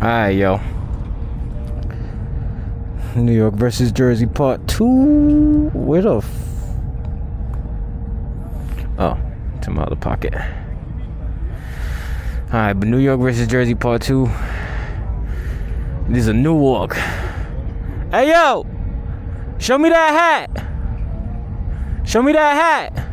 Alright, yo. New York versus Jersey part 2. Where the oh, to my other pocket. Alright, but New York versus Jersey part 2. This is a new walk. Hey, yo! Show me that hat! Show me that hat!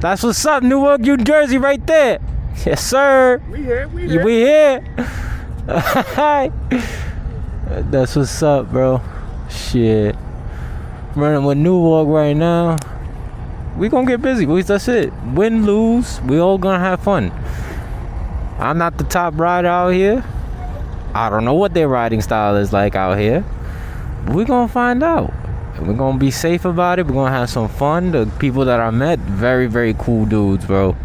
That's what's up, Newark, New Jersey, right there. Yes, sir. We here. We here. That's what's up, bro. Shit. Running with Newark right now. We gonna get busy, boys. That's it. Win, lose, we all gonna have fun. I'm not the top rider out here. I don't know what their riding style is like out here. We're gonna find out. We're gonna be safe about it. We're gonna have some fun. The people that I met, very, very cool dudes, bro.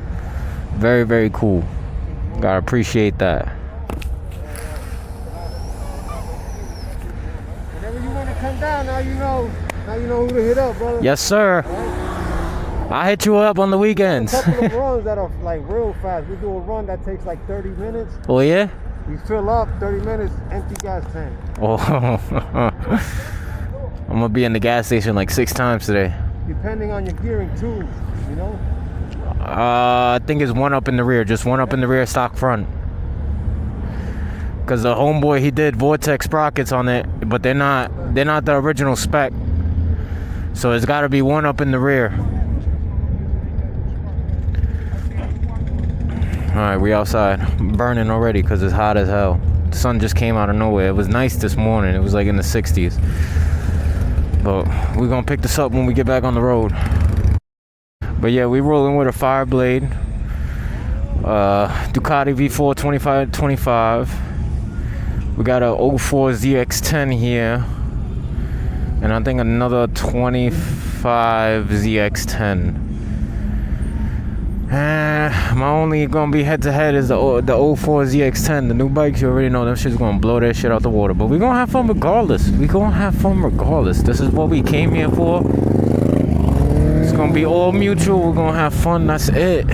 Very, very cool. Gotta appreciate that. Whenever you wanna come down, now you know who to hit up, brother. Yes, sir. I hit you up on the weekends. A couple of runs that are like real fast. We do a run that takes like 30 minutes. Oh yeah? We fill up 30 minutes, empty gas tank. Oh. I'm gonna be in the gas station like 6 times today. Depending on your gearing too, you know? I think it's one up in the rear, just one up in the rear, stock front. Cause the homeboy, he did Vortex sprockets on it, but they're not the original spec. So it's gotta be one up in the rear. Alright, we outside. Burning already because it's hot as hell. The sun just came out of nowhere. It was nice this morning. It was like in the 60s. But we're going to pick this up when we get back on the road. But yeah, we rolling with a Fireblade. Ducati V4 2525. We got a 04 ZX10 here. And I think another 25 ZX10. My only gonna be head to head is the 04 ZX10. The new bikes, you already know them shit's gonna blow that shit out the water. But we gonna have fun regardless. This is what we came here for. It's gonna be all mutual. We're gonna have fun. That's it.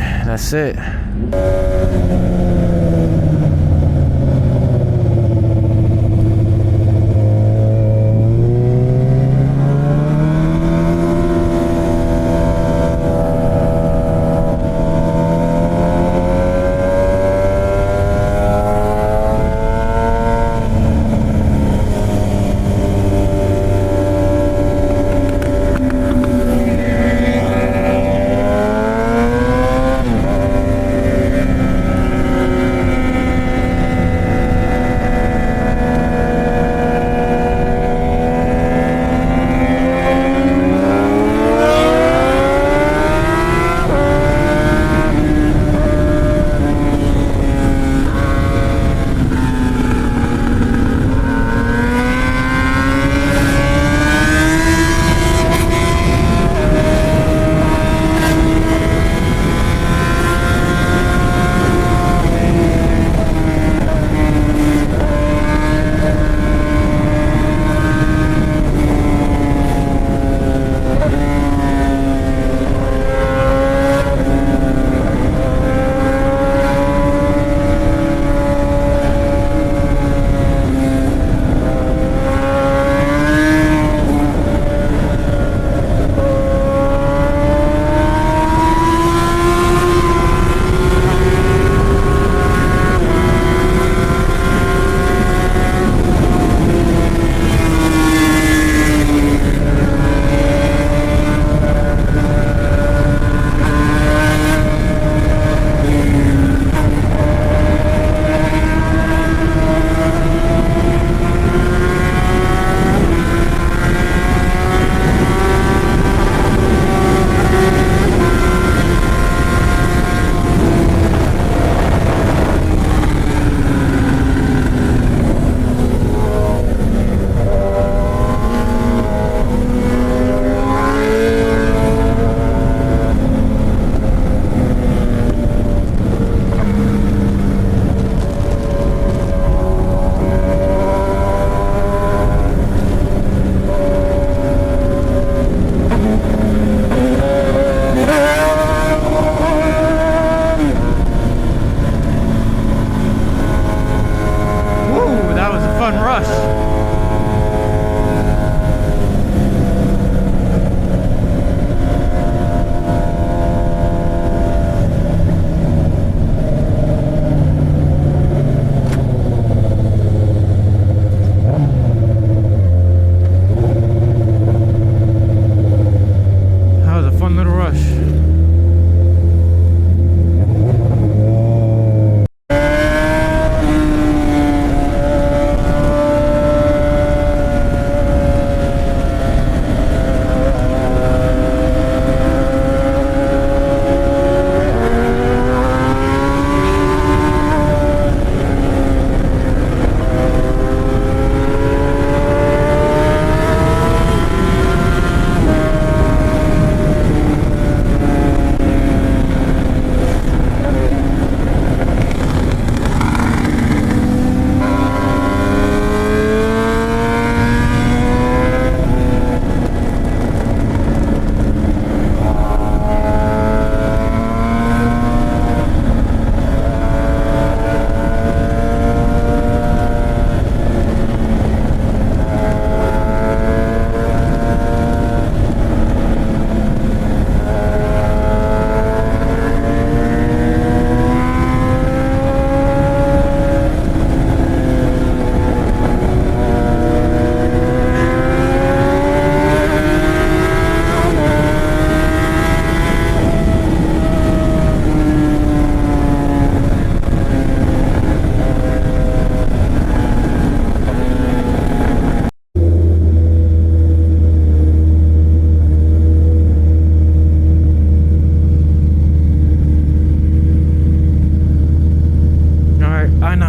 I-9.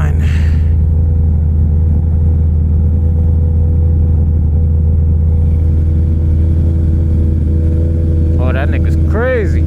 Oh, that nigga's crazy.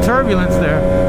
Turbulence there.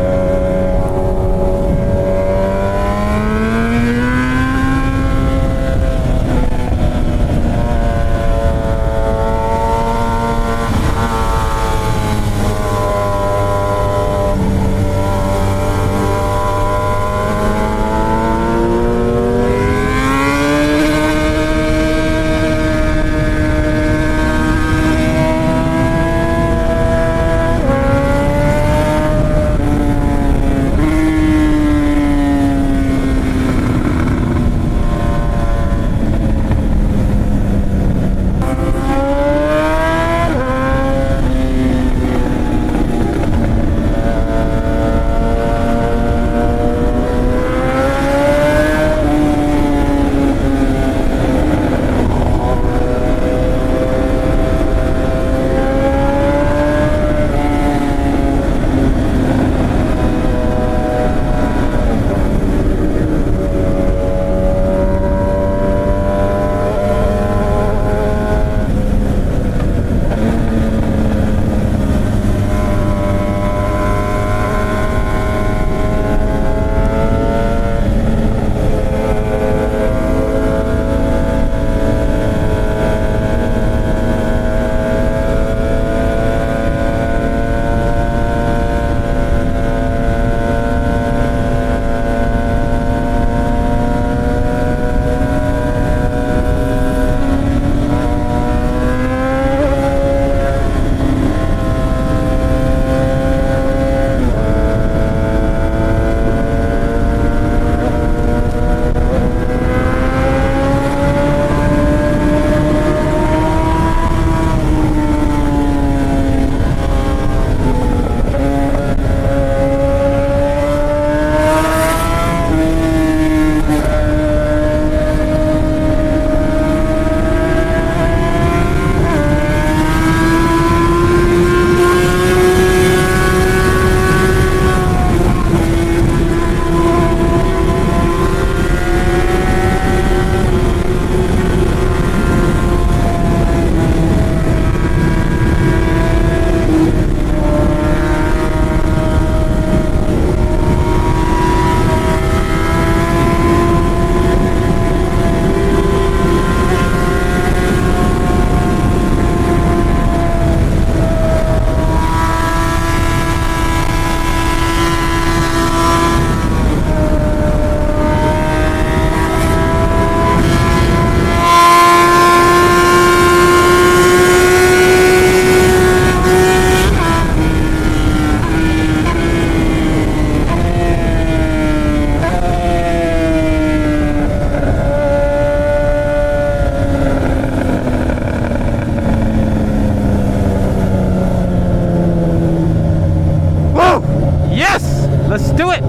Let's do it.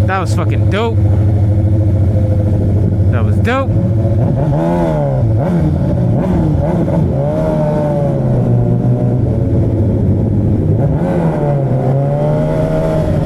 That was fucking dope. That was dope.